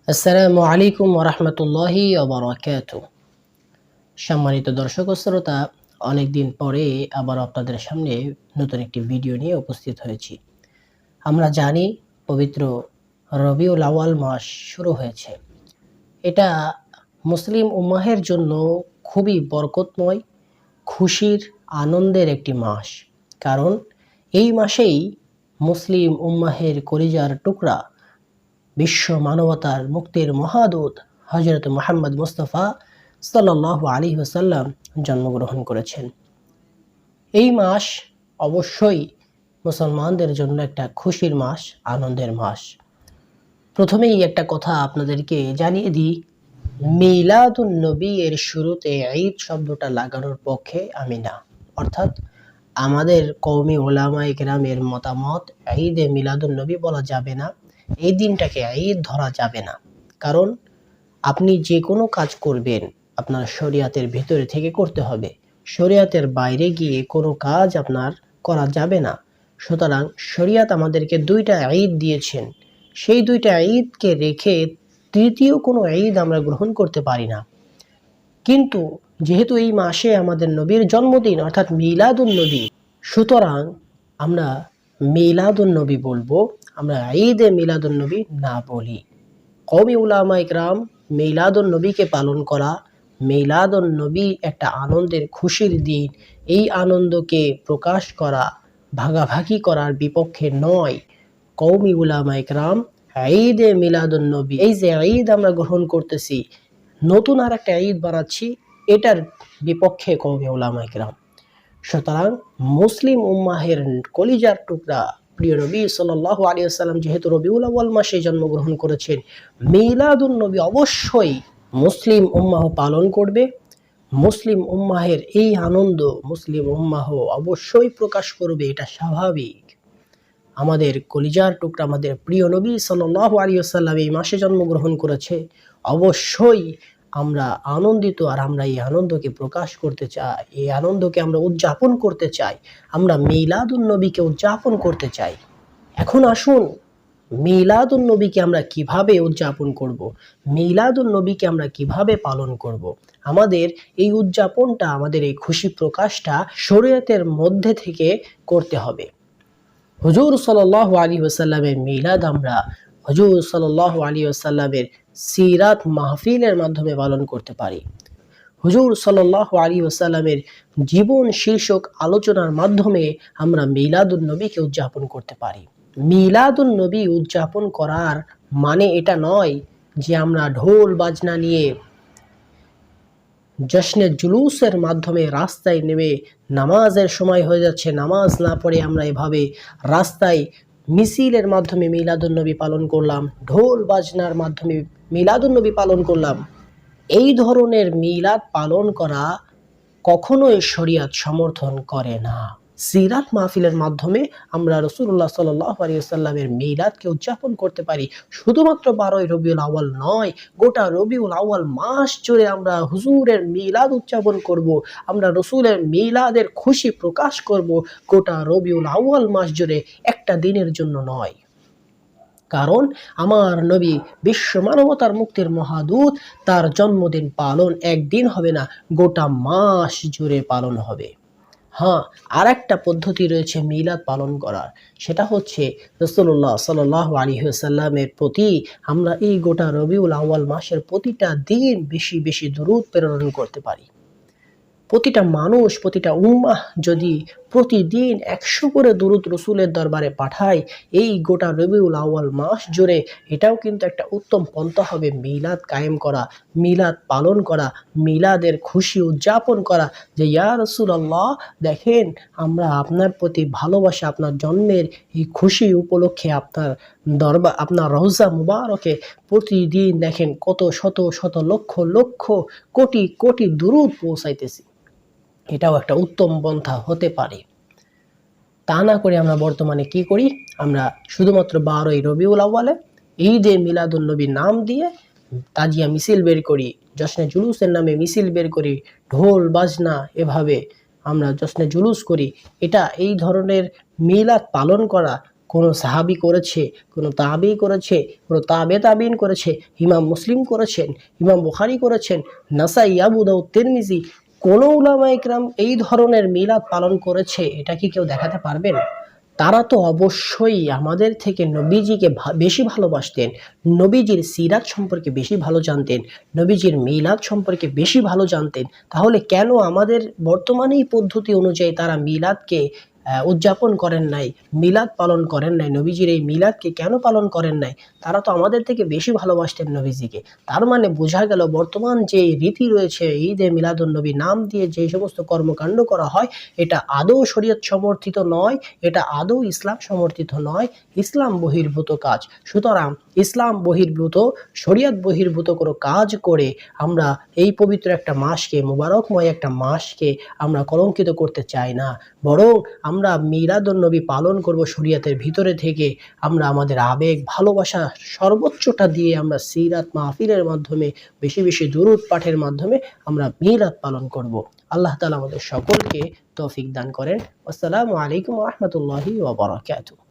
আসসালামু আলাইকুম ওরহমতুল্লাহি ওবারাকাতু। সম্মানিত দর্শক ও শ্রোতা, অনেকদিন পরে আবার আপনাদের সামনে নতুন একটি ভিডিও নিয়ে উপস্থিত হয়েছি। আমরা জানি পবিত্র রবিউল আউয়াল মাস শুরু হয়েছে। এটা মুসলিম উম্মাহের জন্য খুবই বরকতময়, খুশির, আনন্দের একটি মাস। কারণ এই মাসেই মুসলিম উম্মাহের কলিজার টুকরা, বিশ্ব মানবতার মুক্তির মহাদূত হযরত মুহাম্মদ মুস্তাফা সাল্লাল্লাহু আলাইহি ওয়াসাল্লাম জন্মগ্রহণ করেছেন। এই মাস অবশ্যই মুসলমানদের জন্য একটা খুশির মাস, আনন্দের মাস। প্রথমেই একটা কথা আপনাদেরকে জানিয়ে দিই, মিলাদুন নবী এর শুরুতে ঈদ শব্দটা লাগানোর পক্ষে আমি না। অর্থাৎ আমাদের কওমি উলামায়ে কেরামের মতামত, ঈদে মিলাদুন নবী বলা যাবে না, এই দিনটাকে ঈদ ধরা যাবে না। কারণ আপনি যে কোনো কাজ করবেন আপনার শরিয়াতের ভিতরে থেকে করতে হবে, শরিয়াতের বাইরে গিয়ে কোনো কাজ আপনার করা যাবে না। সুতরাং শরিয়াত আমাদেরকে দুইটা ঈদ দিয়েছেন, সেই দুইটা ঈদকে রেখে তৃতীয় কোনো ঈদ আমরা গ্রহণ করতে পারি না। কিন্তু যেহেতু এই মাসে আমাদের নবীর জন্মদিন অর্থাৎ মিলাদুন নবী, সুতরাং আমরা মিলাদুন নবী বলবো, আমরা ঈদে মিলাদুন নবী না বলি। কওমি উলামা ইকরাম মিলাদুন নবীকে পালন করা, মিলাদুন নবী একটা আনন্দের খুশির দিন, এই আনন্দকে প্রকাশ করা, ভাগাভাগি করার বিপক্ষে নয়। কওমি উলামা ইকরাম ঈদে মিলাদুন নবী, এই যে ঈদ আমরা গ্রহণ করতেছি, নতুন আর একটা ঈদ বানাচ্ছি, এটার বিপক্ষে কওমি উলামা ইকরাম। সুতরাং মুসলিম উম্মাহের কলিজার টুকরা প্রিয় নবী সাল্লাল্লাহু আলাইহি ওয়াসাল্লাম যেহেতু রবিউল আউয়াল মাসে জন্মগ্রহণ করেছেন, মিলাদুন নবী অবশ্যই মুসলিম উম্মাহ পালন করবে। মুসলিম উম্মাহের এই আনন্দ মুসলিম উম্মাহ অবশ্যই প্রকাশ করবে, এটা স্বাভাবিক। আমাদের কলিজার টুকরা আমাদের প্রিয় নবী সাল্লাল্লাহু আলাইহি ওয়াসাল্লাম এই মাসে জন্মগ্রহণ করেছে, অবশ্যই আমরা আনন্দিত, আর আমরা এই আনন্দকে প্রকাশ করতে চাই, এই আনন্দকে আমরা উদযাপন করতে চাই, আমরা মিলাদুন নবীকে উদযাপন করতে চাই। এখন আসুন, মিলাদুন নবীকে আমরা কিভাবে উদযাপন করব, মিলাদুন নবীকে আমরা কিভাবে পালন করব। আমাদের এই উদযাপনটা, আমাদের এই খুশি প্রকাশটা শরীয়তের মধ্যে থেকে করতে হবে। হুজুর সাল্লাল্লাহু আলাইহি ওয়াসাল্লামের মিলাদ আমরা হুজুর সাল্লাল্লাহু আলাইহি ওয়াসাল্লামের সিরাত মাহফিলের মাধ্যমে পালন করতে পারি। হুজুর সাল্লাল্লাহু আলাইহি ওয়াসাল্লামের জীবন শীর্ষক আলোচনার মাধ্যমে আমরা মিলাদুন নবীকে উদযাপন করতে পারি। মিলাদুন নবী উদযাপন করার মানে এটা নয় যে আমরা ঢোল বাজনা নিয়ে জশ্নে জুলুসের মাধ্যমে রাস্তায় নেমে, নামাজের সময় হয়ে যাচ্ছে, নামাজ না পড়ে আমরা এভাবে রাস্তায় মিছিলের মাধ্যমে মিলাদুন নবী পালন করলাম, ঢোল বাজনার মাধ্যমে মিলাদুন নবী পালন করলাম। এই ধরনের মিলাদ পালন করা কখনোই শরিয়ত সমর্থন করে না। সিরাত মাহফিলের মাধ্যমে আমরা রাসূলুল্লাহ সাল্লাল্লাহু আলাইহি ওয়াসাল্লামের মিলাদকে উদযাপন করতে পারি। শুধুমাত্র 12ই রবিউল আউয়াল নয়, গোটা রবিউল আউয়াল মাস জুড়ে আমরা হুজুরের মিলাদ উদযাপন করব, আমরা রাসূলের মিলাদের খুশি প্রকাশ করব, গোটা রবিউল আউয়াল মাস জুড়ে, একটা দিনের জন্য নয়। কারণ আমার নবী বিশ্ব মানবতার মুক্তির মহাদূত, তার জন্মদিন পালন একদিন হবে না, গোটা মাস জুড়ে পালন হবে। হ্যাঁ, আর একটা পদ্ধতি রয়েছে মিলাদ পালন করার, সেটা হচ্ছে রাসূলুল্লাহ সাল্লাল্লাহু আলাইহি ওয়াসাল্লামের প্রতি আমরা এই গোটা রবিউল আউয়াল মাসের প্রতিটা দিন বেশি বেশি দরুদ প্রেরণ করতে পারি। প্রতিটা মানুষ, প্রতিটা উম্মাহ যদি প্রতিদিন 100 করে দুরূদ রাসূলের দরবারে পাঠায় এই গোটা রবিউল আউয়াল মাস জুড়ে, এটাও কিন্তু একটা উত্তম পন্থা হবে মিলাদ কায়েম করা, মিলাদ পালন করা, মিলাদের খুশি উদযাপন করা। যে ইয়া রাসূলুল্লাহ, দেখেন আমরা আপনার প্রতি ভালোবাসা, আপনার জন্মের এই খুশি উপলক্ষে আপনার দরবার, আপনার রওজা মুবারকে প্রতিদিন দেখেন কত শত শত লক্ষ লক্ষ কোটি কোটি দুরূদ পৌঁছাইতেছি। এটাও একটা উত্তম পন্থা হতে পারে। তা না করে আমরা বর্তমানে কি করি, আমরা শুধুমাত্র 12ই রবিউল আউয়ালে ঈদে মিলাদুন নবীর নাম দিয়ে তাজিয়া মিছিল বের করি, জশ্নে জুলুসের নামে মিছিল বের করি, ঢোল বাজনা এভাবে আমরা জশ্নে জুলুস করি। এটা এই ধরনের মিলাদ পালন করা কোনো সাহাবী করেছে, কোনো তাবী করেছে, কোনো তাবে তাবিন করেছে, ইমাম মুসলিম করেছেন, ইমাম বুখারী করেছেন, নাসাই, আবু দাউদ, তিরমিজি, কোন উলামায়ে কেরাম এই ধরনের মিলাদ পালন করেছে, এটা কি কেউ দেখাতে পারবেন? তারা তো অবশ্যই আমাদের থেকে নবীজিকে বেশি ভালোবাসতেন, নবীজির সিরাত সম্পর্কে বেশি ভালো জানতেন, নবীজির মিলাদ সম্পর্কে বেশি ভালো জানতেন। তাহলে কেন আমাদের বর্তমানে এই পদ্ধতি অনুযায়ী তারা মিলাদকে উদযাপন করেন নাই, মিলাদ পালন করেন নাই, নবীজির এই মিলাদকে কেন পালন করেন নাই? তারা তো আমাদের থেকে বেশি ভালোবাসতেন নবীজিকে। তার মানে বোঝা গেল বর্তমান যে রীতি রয়েছে ঈদে মিলাদুন্নবী নাম দিয়ে যে সমস্ত কর্মকাণ্ড করা হয়, এটা আদৌ শরীয়ত সমর্থিত নয়, এটা আদৌ ইসলাম সমর্থিত নয়, ইসলাম বহির্ভূত কাজ। সুতরাং ইসলাম বহির্ভূত, শরীয়ত বহির্ভূত কোনো কাজ করে আমরা এই পবিত্র একটা মাসকে, মুবারকময় একটা মাসকে আমরা কলঙ্কিত করতে চাই না। বরং আমরা মিলাদুন্নবী পালন করব শরীয়তের ভিতরে থেকে। আমরা আমাদের আবেগ, ভালোবাসা সর্বোচ্চটা দিয়ে আমরা সিরাত মাহফিলের মাধ্যমে, বেশি বেশি দুরূদ পাঠের মাধ্যমে আমরা মিলাদ পালন করব। আল্লাহ তাআলা আমাদের সকলকে তৌফিক দান করেন। আসসালামু আলাইকুম ওয়া রাহমাতুল্লাহি ওয়া বারাকাতুহু।